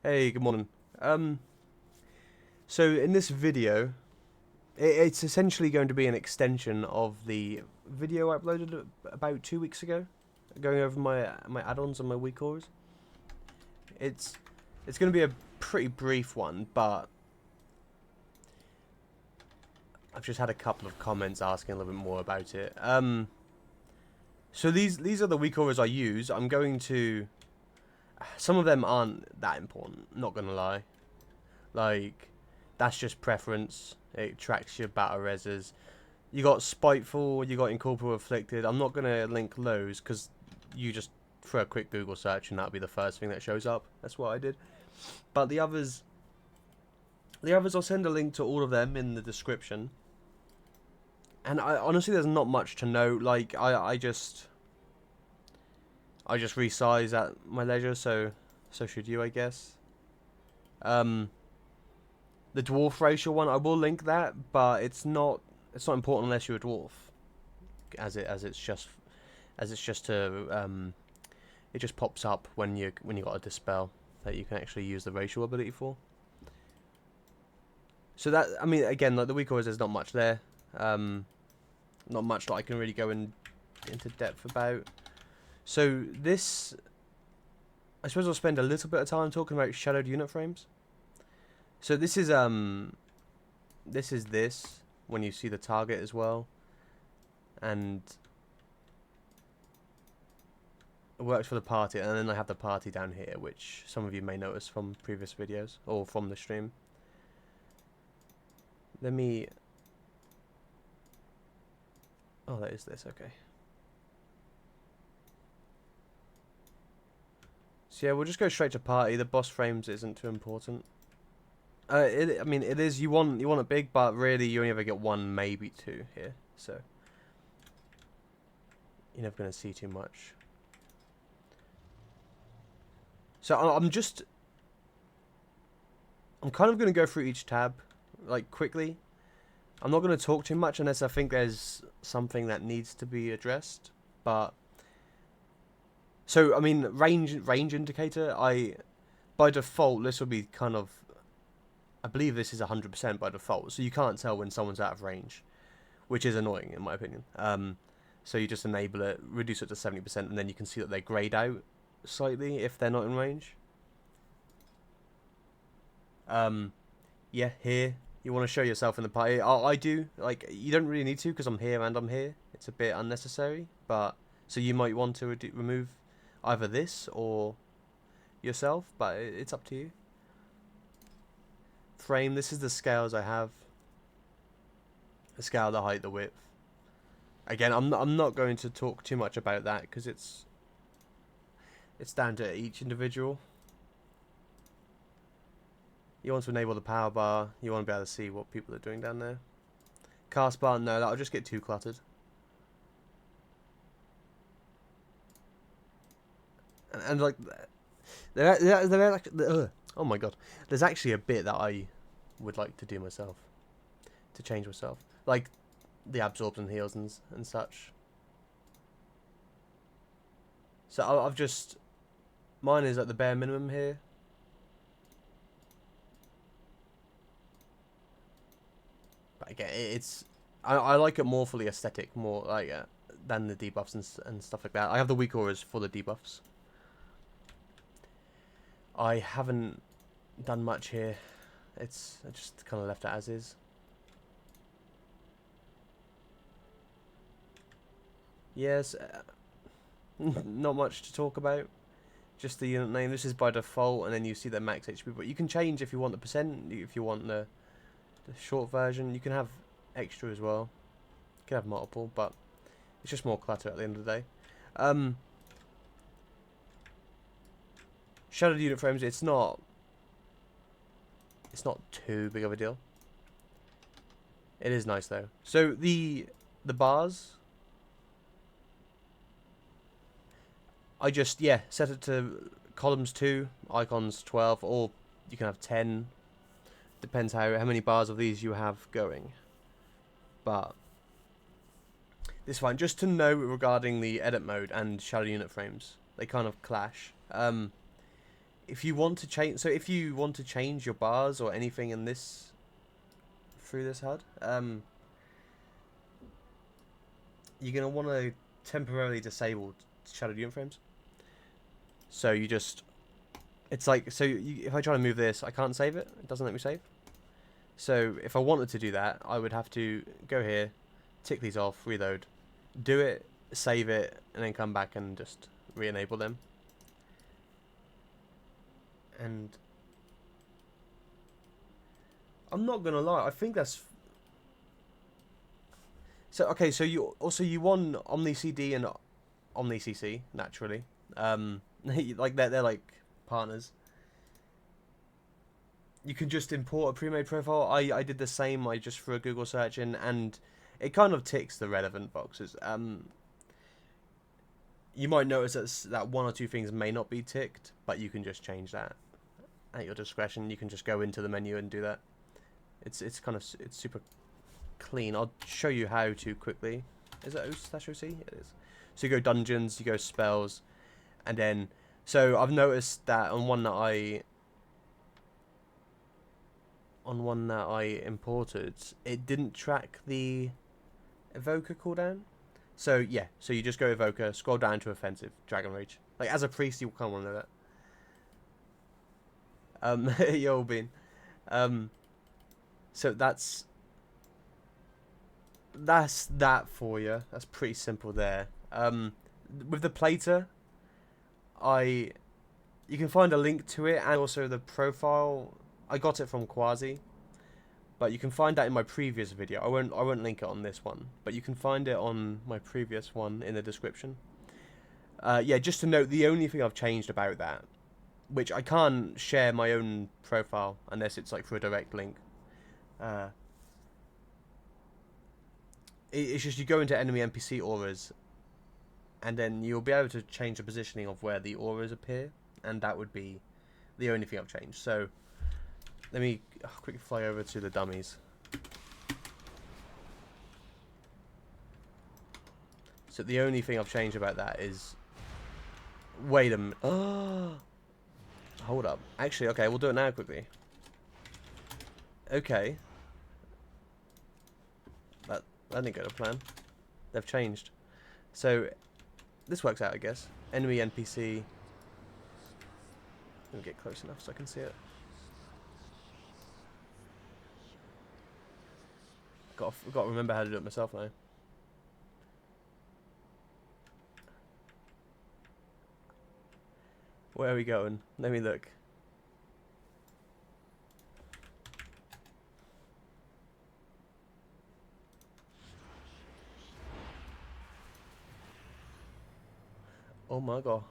Hey, good morning. So in this video, it's essentially going to be an extension of the video I uploaded about 2 weeks ago, going over my add-ons and my Weakauras. It's it's going to be a pretty brief one, but I've just had a couple of comments asking a little bit more about it. So these are the Weakauras I use. I'm going to. Some of them aren't that important. Not gonna lie. Like, that's just preference. It tracks your battle reses. You got Spiteful, you got Incorporeal Afflicted. I'm not going to link those because you just throw a quick Google search and that'll be the first thing that shows up. That's what I did. But the others, I'll send a link to all of them in the description. And honestly, there's not much to know. Like, I just resize at my leisure, so should you, I guess. The dwarf racial one, I will link that, but it's not important unless you're a dwarf, as it's just to it just pops up when you got a dispel that you can actually use the racial ability for. So that, I mean, again, like the Weakauras, there's not much there, not much that I can really go into depth about. So this, I suppose I'll spend a little bit of time talking about shadowed unit frames. So this is this when you see the target as well, and it works for the party, and then I have the party down here, which some of you may notice from previous videos or from the stream. Let me. Oh, that is this. Okay. So yeah, we'll just go straight to party. The boss frames isn't too important. I mean, it is. You want it big, but really, you only ever get one, maybe two here. So you're never gonna see too much. So I'm kind of gonna go through each tab, like quickly. I'm not gonna talk too much unless I think there's something that needs to be addressed. But so I mean, range indicator. By default, this will be kind of. I believe this is 100% by default, so you can't tell when someone's out of range, which is annoying in my opinion. So you just enable it, reduce it to 70%, and then you can see that they grade out slightly if they're not in range. Yeah, here you want to show yourself in the party. I do. Like, you don't really need to because I'm here and I'm here. It's a bit unnecessary, but so you might want to remove either this or yourself, but it's up to you. Frame, this is the scales I have. The scale, the height, the width. Again, I'm not going to talk too much about that because it's down to each individual. You want to enable the power bar. You want to be able to see what people are doing down there. Cast bar, no, that'll just get too cluttered. And like, oh my god, there's actually a bit that I would like to do myself, to change myself, like the absorbs and heals and such. So I've just, mine is at the bare minimum here. But again, I like it more for the aesthetic, more like than the debuffs and stuff like that. I have the Weakauras for the debuffs. I haven't done much here. I just kind of left it as is. Yes, not much to talk about. Just the unit name. This is by default, and then you see the max HP. But you can change if you want the percent. If you want the short version, you can have extra as well. You can have multiple, but it's just more clutter at the end of the day. Shadowed unit frames. It's not too big of a deal. It is nice though. So the bars, I just set it to columns 2, icons 12, or you can have 10. Depends how many bars of these you have going. But this is fine. Just to know regarding the edit mode and shadow unit frames, they kind of clash. if you want to change, so if you want to change your bars or anything in this through this HUD, you're gonna want to temporarily disable shadowed unit frames. So you just, it's like, so if I try to move this, I can't save it. It doesn't let me save. So if I wanted to do that, I would have to go here, tick these off, reload, do it, save it, and then come back and just re-enable them. And I'm not gonna lie, I think that's so okay. So you won Omnicd and Omnicc naturally. Like they're like partners. You can just import a pre-made profile. I did the same. I just threw a Google search in, and it kind of ticks the relevant boxes. You might notice that one or two things may not be ticked, but you can just change that at your discretion. You can just go into the menu and do that. It's super clean. I'll show you how to quickly. Is that O/OC? It is. So you go dungeons, you go spells, and then so I've noticed that on one that I imported, it didn't track the evoker cooldown. So yeah, so you just go evoker, scroll down to offensive, Dragon Rage. Like as a priest, you can't want to know that. Yo, Bean. So that's that for you. That's pretty simple there. With the plater, you can find a link to it and also the profile. I got it from Quasi, but you can find that in my previous video. I won't link it on this one, but you can find it on my previous one in the description. Yeah, just to note, the only thing I've changed about that, which I can't share my own profile unless it's like through a direct link. It's just you go into enemy NPC auras, and then you'll be able to change the positioning of where the auras appear, and that would be the only thing I've changed. So let me quickly fly over to the dummies. So the only thing I've changed about that is, wait a minute. Oh, hold up. Actually, okay, we'll do it now quickly. Okay. That didn't go to plan. They've changed. So this works out, I guess. Enemy NPC. Let me get close enough so I can see it. Got to remember how to do it myself now. Where are we going? Let me look. Oh my god.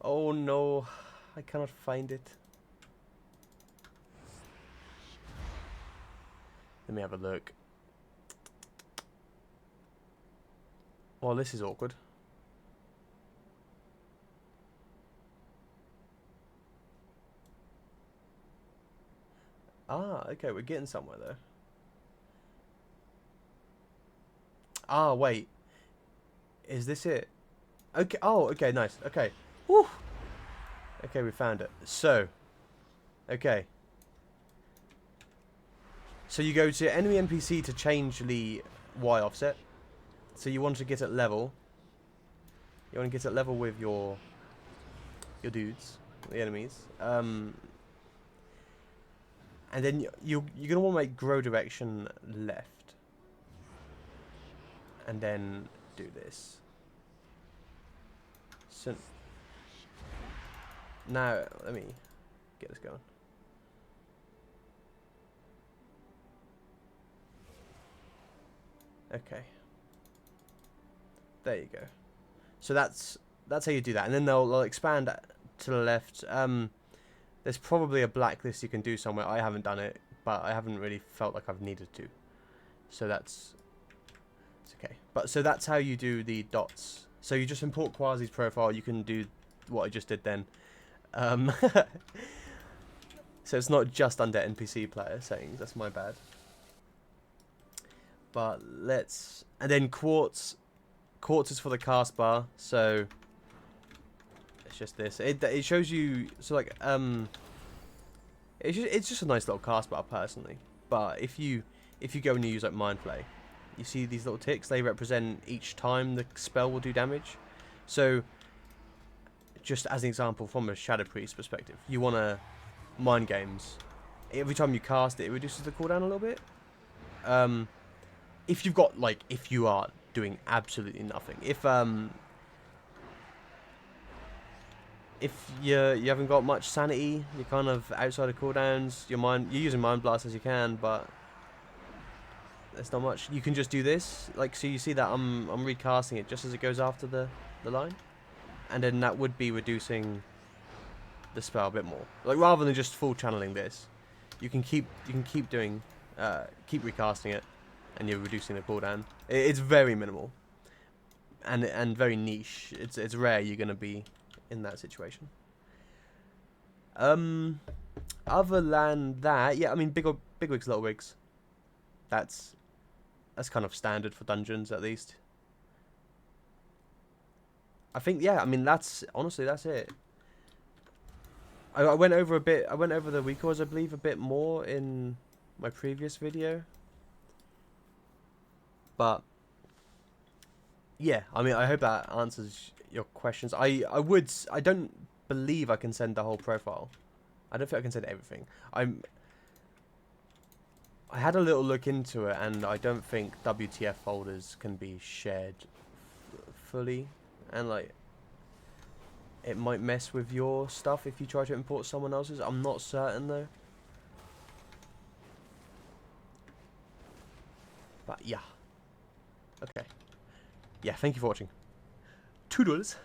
Oh no, I cannot find it. Let me have a look. Well, this is awkward. Ah, okay, we're getting somewhere though. Ah, wait. Is this it? Okay. Oh, okay, nice. Okay. Woo. Okay, we found it. So, okay. So you go to enemy NPC to change the Y offset. So you want to get it level. You want to get it level with your dudes, the enemies. And then you're gonna want to make grow direction left. And then do this. So now let me get this going. Okay. There you go. So that's how you do that, and then they'll expand to the left. There's probably a blacklist you can do somewhere. I haven't done it, but I haven't really felt like I've needed to. So it's okay. But so that's how you do the dots So you just import Quasi's profile. You can do what I just did then. So it's not just under NPC player settings. That's my bad. But let's... And then Quartz. Quartz is for the cast bar. So it's just this. It shows you... So like... It's just a nice little cast bar personally. But if you go and you use like Mind Flay, you see these little ticks. They represent each time the spell will do damage. So just as an example from a Shadow Priest perspective, you want to mind games. Every time you cast it, it reduces the cooldown a little bit. If you've got like, if you are doing absolutely nothing, if you haven't got much sanity, you're kind of outside of cooldowns. You're using Mind Blast as you can, but there's not much. You can just do this, like, so you see that I'm recasting it just as it goes after the line, and then that would be reducing the spell a bit more. Like, rather than just full channeling this, you can keep doing keep recasting it, and you're reducing the cooldown. It's very minimal and very niche. It's rare you're gonna be in that situation. Other than that, yeah, I mean, big wigs, little wigs. That's kind of standard for dungeons, at least. I think, yeah, I mean, honestly, that's it. I went over a bit. I went over the Weakauras, I believe, a bit more in my previous video. But yeah, I mean, I hope that answers your questions. I don't believe I can send the whole profile. I don't think I can send everything. I had a little look into it, and I don't think WTF folders can be shared fully, and like, it might mess with your stuff if you try to import someone else's. I'm not certain though. But yeah. Okay. Yeah, thank you for watching. $2.